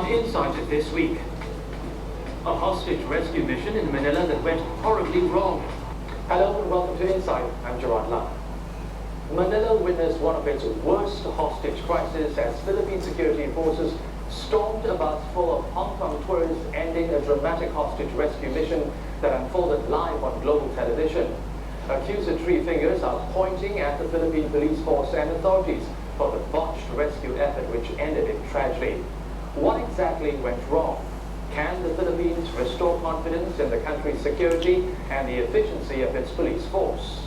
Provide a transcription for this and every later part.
On Insight this week, a hostage rescue mission in Manila that went horribly wrong. Hello and welcome to Insight. I'm Gerard Lam. Manila witnessed one of its worst hostage crises as Philippine security forces stormed a bus full of Hong Kong tourists, ending a dramatic hostage rescue mission that unfolded live on global television. Accusatory fingers are pointing at the Philippine police force and authorities for the botched rescue effort which ended in tragedy. What exactly went wrong? Can the Philippines restore confidence in the country's security and the efficiency of its police force?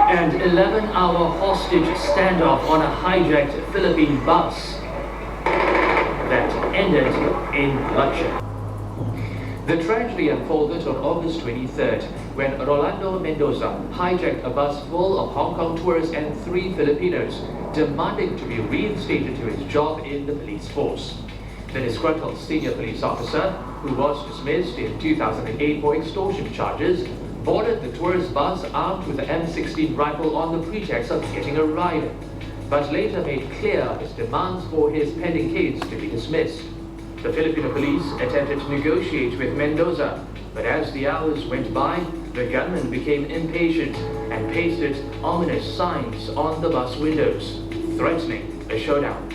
An 11-hour hostage standoff on a hijacked Philippine bus that ended in bloodshed. The tragedy unfolded on August 23rd when Rolando Mendoza hijacked a bus full of Hong Kong tourists and 3 Filipinos, demanding to be reinstated to his job in the police force. The disgruntled senior police officer, who was dismissed in 2008 for extortion charges, boarded the tourist bus armed with an M16 rifle on the pretext of getting a ride, but later made clear his demands for his pending case to be dismissed. The Filipino police attempted to negotiate with Mendoza, but as the hours went by, the gunman became impatient and pasted ominous signs on the bus windows, threatening a showdown.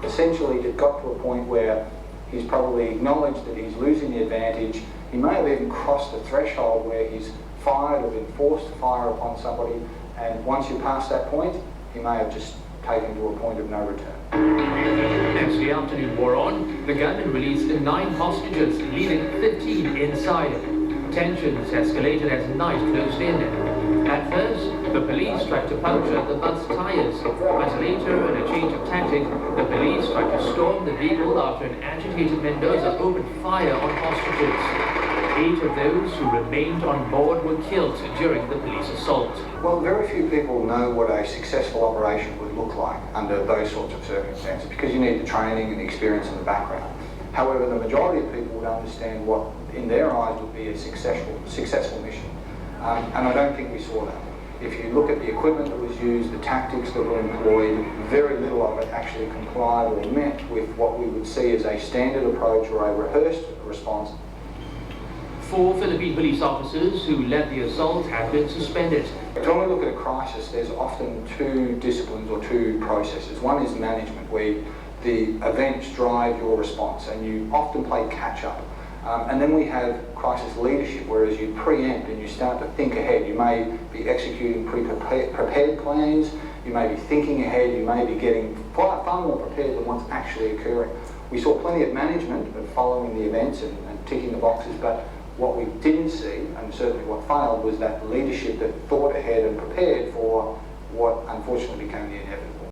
Essentially, it got to a point where he's probably acknowledged that he's losing the advantage. He may have even crossed a threshold where he's fired or been forced to fire upon somebody, and once you pass that point, he may have just taken to a point of no return. As the afternoon wore on, the gunman released 9 hostages, leaving 15 inside. Tensions escalated as night closed in. At first, the police tried to puncture the bus tires, but later, in a change of tactic, the police tried to storm the vehicle after an agitated Mendoza opened fire on hostages. 8 of those who remained on board were killed during the police assault. Well, very few people know what a successful operation would look like under those sorts of circumstances, because you need the training and the experience in the background. However, the majority of people would understand what, in their eyes, would be a successful mission. And I don't think we saw that. If you look at the equipment that was used, the tactics that were employed, very little of it actually complied or met with what we would see as a standard approach or a rehearsed response. 4 Philippine police officers who led the assault have been suspended. When we look at a crisis, there's often 2 disciplines or 2 processes. One is management, where the events drive your response and you often play catch up. And then we have crisis leadership, whereas you preempt and you start to think ahead. You may be executing prepared plans, you may be thinking ahead, you may be getting far more prepared than what's actually occurring. We saw plenty of management of following the events and ticking the boxes, but what we didn't see, and certainly what failed, was that leadership that thought ahead and prepared for what unfortunately became the inevitable.